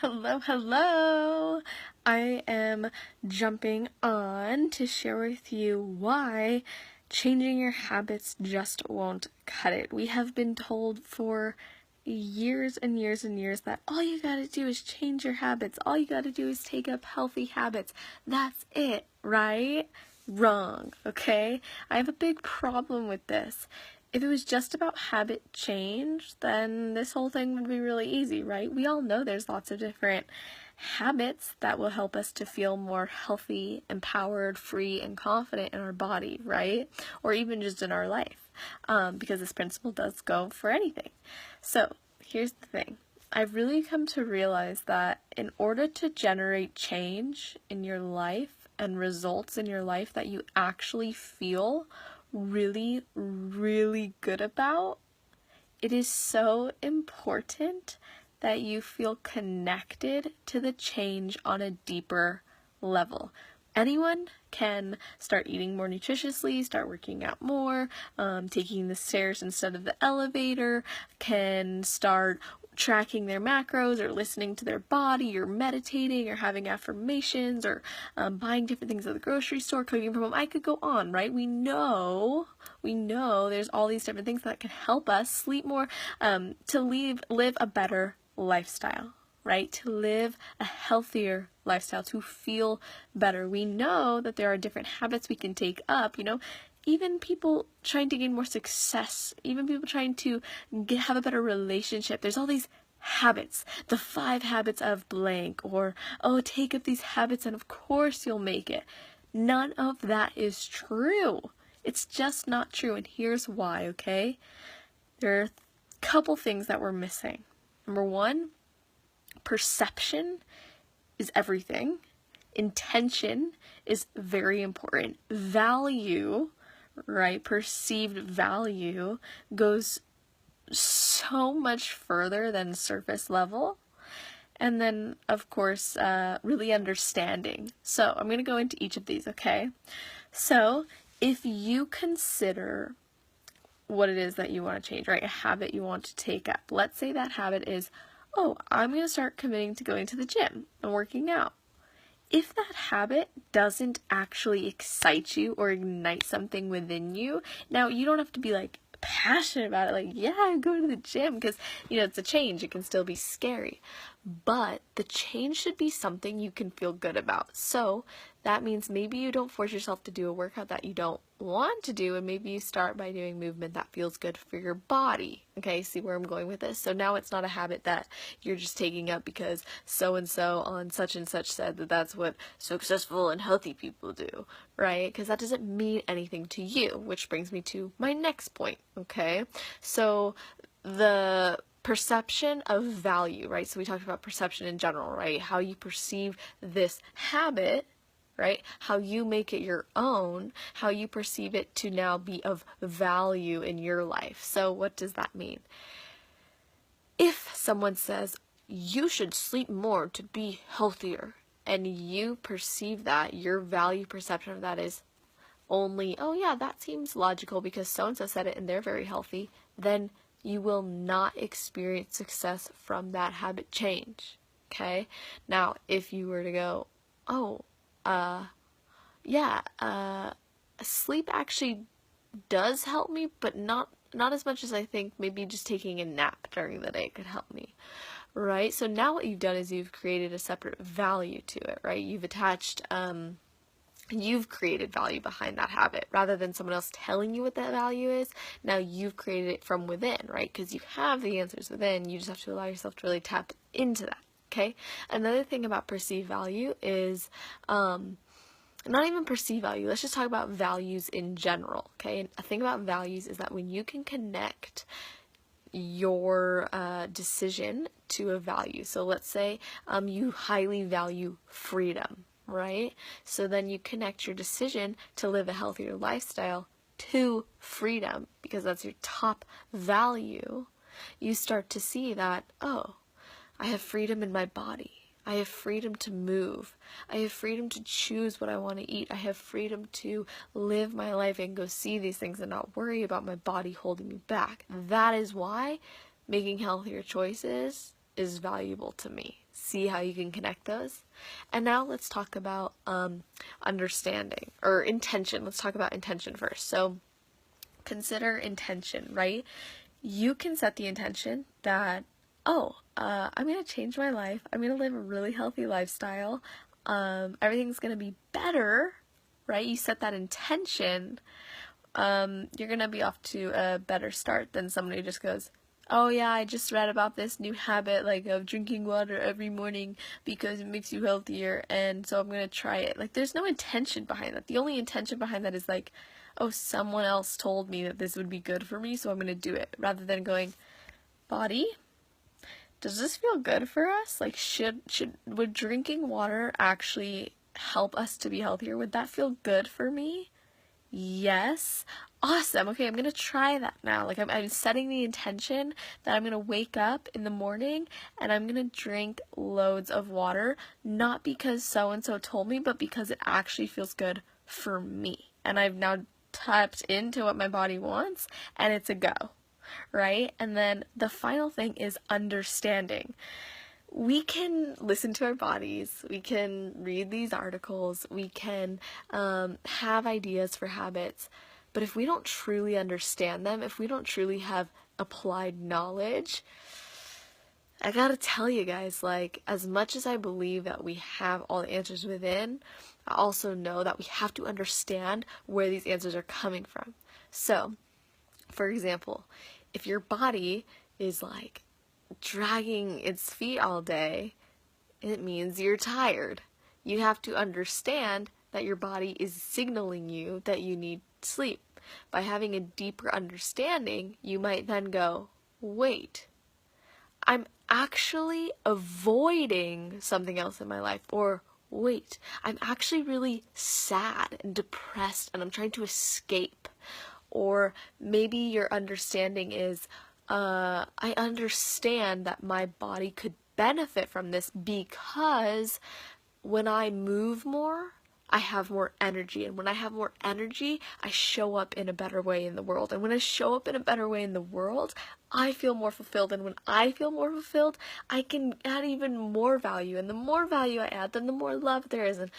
Hello, hello! I am jumping on to share with you why changing your habits just won't cut it. We have been told for years and years and years that all you gotta do is change your habits. All you gotta do is take up healthy habits. That's it, right? Wrong, okay? I have a big problem with this. If it was just about habit change, then this whole thing would be really easy, right? We all know there's lots of different habits that will help us to feel more healthy, empowered, free, and confident in our body, right? Or even just in our life, because this principle does go for anything. So here's the thing. I've really come to realize that in order to generate change in your life and results in your life that you actually feel really, really good about, it is so important that you feel connected to the change on a deeper level. Anyone can start eating more nutritiously, start working out more, taking the stairs instead of the elevator, can start tracking their macros or listening to their body or meditating or having affirmations or buying different things at the grocery store, cooking from home. I could go on, right? We know there's all these different things that can help us sleep more, to live a better lifestyle, right? To live a healthier lifestyle, to feel better. We know that there are different habits we can take up, even people trying to gain more success, even people trying to have a better relationship. There's all these habits, the 5 habits of blank, or, take up these habits and of course you'll make it. None of that is true. It's just not true, and here's why, okay? There are a couple things that we're missing. Number 1, perception is everything. Intention is very important. Value, right? Perceived value goes so much further than surface level. And then, of course, really understanding. So I'm going to go into each of these, okay? So if you consider what it is that you want to change, right? A habit you want to take up. Let's say that habit is, I'm going to start committing to going to the gym and working out. If that habit doesn't actually excite you or ignite something within you, now you don't have to be like passionate about it, like, yeah, I'm going to the gym, because it's a change. It can still be scary, but the change should be something you can feel good about. So that means maybe you don't force yourself to do a workout that you don't want to do, and maybe you start by doing movement that feels good for your body. Okay, see where I'm going with this? So now it's not a habit that you're just taking up because so-and-so on such and such said that that's what successful and healthy people do, right? Because that doesn't mean anything to you, which brings me to my next point, okay? So the perception of value, right? So we talked about perception in general, right? How you perceive this habit, right? How you make it your own, how you perceive it to now be of value in your life. So what does that mean? If someone says, you should sleep more to be healthier, and you perceive that, your value perception of that is only, that seems logical because so-and-so said it and they're very healthy, then you will not experience success from that habit change, okay? Now, if you were to go, sleep actually does help me, but not as much as I think. Maybe just taking a nap during the day could help me, right? So now what you've done is you've created a separate value to it, right? You've attached, you've created value behind that habit rather than someone else telling you what that value is. Now you've created it from within, right? Because you have the answers within. You just have to allow yourself to really tap into that, okay? Another thing about perceived value is, not even perceived value. Let's just talk about values in general, okay? And a thing about values is that when you can connect your decision to a value. So let's say you highly value freedom, right? So then you connect your decision to live a healthier lifestyle to freedom because that's your top value. You start to see that, I have freedom in my body. I have freedom to move. I have freedom to choose what I want to eat. I have freedom to live my life and go see these things and not worry about my body holding me back. That is why making healthier choices is valuable to me. See how you can connect those? And now let's talk about understanding, or intention. Let's talk about intention first. So consider intention, right? You can set the intention that, I'm going to change my life. I'm going to live a really healthy lifestyle. Everything's going to be better, right? You set that intention. You're going to be off to a better start than somebody who just goes, oh yeah, I just read about this new habit, like, of drinking water every morning because it makes you healthier, and so I'm going to try it. Like, there's no intention behind that. The only intention behind that is like, oh, someone else told me that this would be good for me, so I'm going to do it. Rather than going, body, does this feel good for us? Like, would drinking water actually help us to be healthier? Would that feel good for me? Yes. Awesome. Okay, I'm going to try that now. Like, I'm setting the intention that I'm going to wake up in the morning and I'm going to drink loads of water, not because so-and-so told me, but because it actually feels good for me. And I've now tapped into what my body wants, and it's a go, right? And then the final thing is understanding. We can listen to our bodies, we can read these articles, we can have ideas for habits, but if we don't truly understand them, if we don't truly have applied knowledge, I gotta tell you guys, like, as much as I believe that we have all the answers within, I also know that we have to understand where these answers are coming from. So, for example, if your body is like dragging its feet all day, it means you're tired. You have to understand that your body is signaling you that you need sleep. By having a deeper understanding, you might then go, wait, I'm actually avoiding something else in my life, or wait, I'm actually really sad and depressed and I'm trying to escape. Or maybe your understanding is, I understand that my body could benefit from this because when I move more, I have more energy. And when I have more energy, I show up in a better way in the world. And when I show up in a better way in the world, I feel more fulfilled. And when I feel more fulfilled, I can add even more value. And the more value I add, then the more love there is. And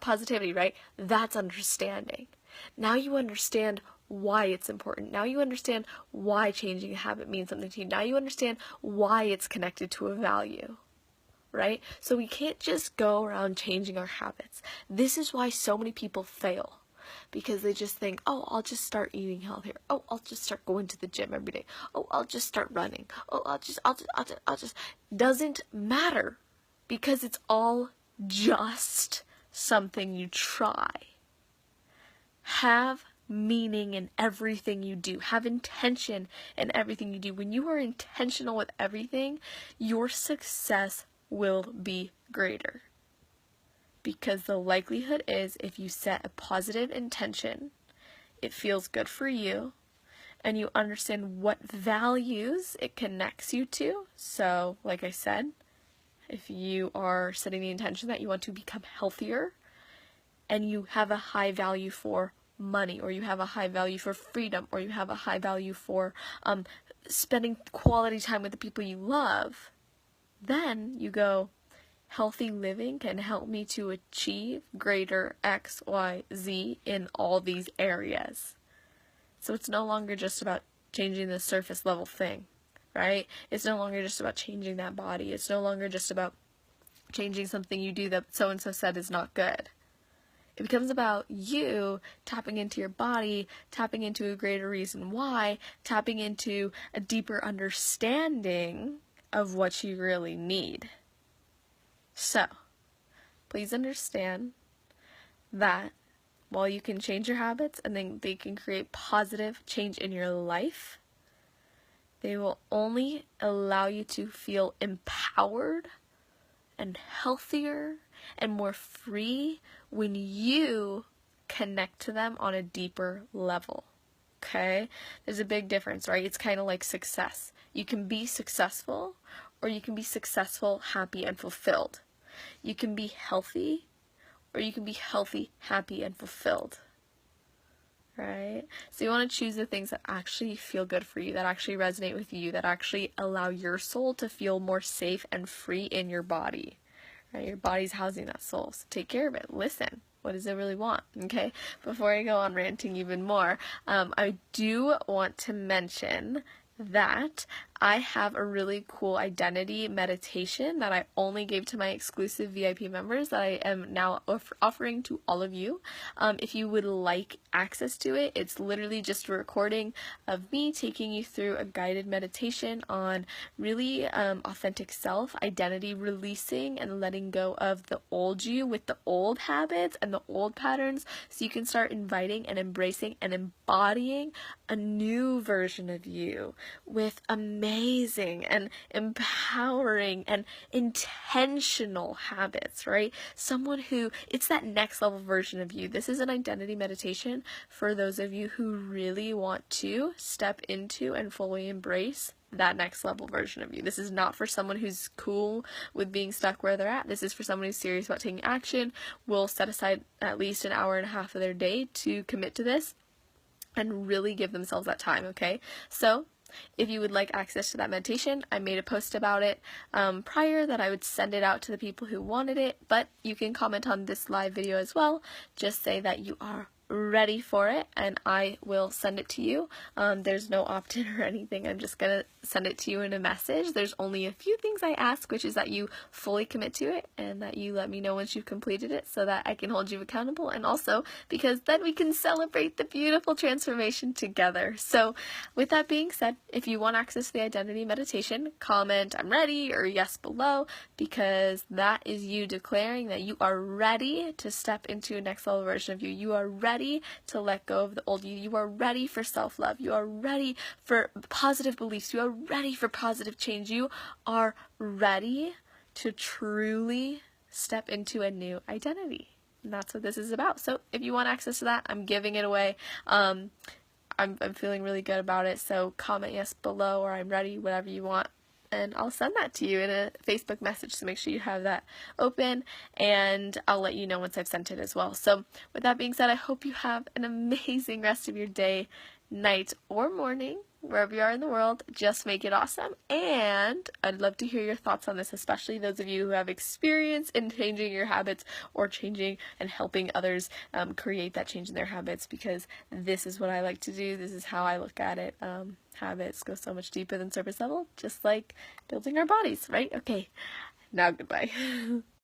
positivity, right? That's understanding. Now you understand why it's important. Now you understand why changing a habit means something to you. Now you understand why it's connected to a value, right? So we can't just go around changing our habits. This is why so many people fail, because they just think, oh, I'll just start eating healthier. Oh, I'll just start going to the gym every day. Oh, I'll just start running. Oh, I'll just. Doesn't matter, because it's all just something you try. Have meaning in everything you do. Have intention in everything you do. When you are intentional with everything, your success will be greater. Because the likelihood is, if you set a positive intention, it feels good for you, and you understand what values it connects you to. So, like I said, if you are setting the intention that you want to become healthier, and you have a high value for money, or you have a high value for freedom, or you have a high value for spending quality time with the people you love, then you go, healthy living can help me to achieve greater X, Y, Z in all these areas. So it's no longer just about changing the surface level thing, right? It's no longer just about changing that body. It's no longer just about changing something you do that so-and-so said is not good. It becomes about you tapping into your body, tapping into a greater reason why, tapping into a deeper understanding of what you really need. So, please understand that while you can change your habits and then they can create positive change in your life, they will only allow you to feel empowered and healthier and more free when you connect to them on a deeper level. Okay? There's a big difference, right? It's kind of like success. You can be successful, or you can be successful, happy, and fulfilled. You can be healthy, or you can be healthy, happy, and fulfilled. right? So you want to choose the things that actually feel good for you, that actually resonate with you, that actually allow your soul to feel more safe and free in your body, right? Your body's housing that soul, so take care of it. Listen. What does it really want? Okay, before I go on ranting even more, I do want to mention that I have a really cool identity meditation that I only gave to my exclusive VIP members that I am now offering to all of you. If you would like access to it, it's literally just a recording of me taking you through a guided meditation on really authentic self, identity releasing and letting go of the old you with the old habits and the old patterns, so you can start inviting and embracing and embodying a new version of you with amazing and empowering and intentional habits, right? Someone who, it's that next level version of you. This is an identity meditation for those of you who really want to step into and fully embrace that next level version of you. This is not for someone who's cool with being stuck where they're at. This is for someone who's serious about taking action, will set aside at least an hour and a half of their day to commit to this and really give themselves that time, okay? So if you would like access to that meditation, I made a post about it prior that I would send it out to the people who wanted it, but you can comment on this live video as well. Just say that you are ready for it and I will send it to you. There's no opt-in or anything. I'm just gonna send it to you in a message. There's only a few things I ask, which is that you fully commit to it and that you let me know once you've completed it so that I can hold you accountable, and also because then we can celebrate the beautiful transformation together. So with that being said, if you want access to the identity meditation, comment "I'm ready" or "yes" below, because that is you declaring that you are ready to step into a next level version of you. You are ready to let go of the old you. You are ready for self-love. You are ready for positive beliefs. You are ready for positive change. You are ready to truly step into a new identity. And that's what this is about. So if you want access to that, I'm giving it away. I'm feeling really good about it. So comment "yes" below or "I'm ready," whatever you want, and I'll send that to you in a Facebook message, so make sure you have that open, and I'll let you know once I've sent it as well. So with that being said, I hope you have an amazing rest of your day, night, or morning, wherever you are in the world. Just make it awesome, and I'd love to hear your thoughts on this, especially those of you who have experience in changing your habits or changing and helping others create that change in their habits, because this is what I like to do. This is how I look at it. Habits go so much deeper than surface level, just like building our bodies, right? Okay, now goodbye.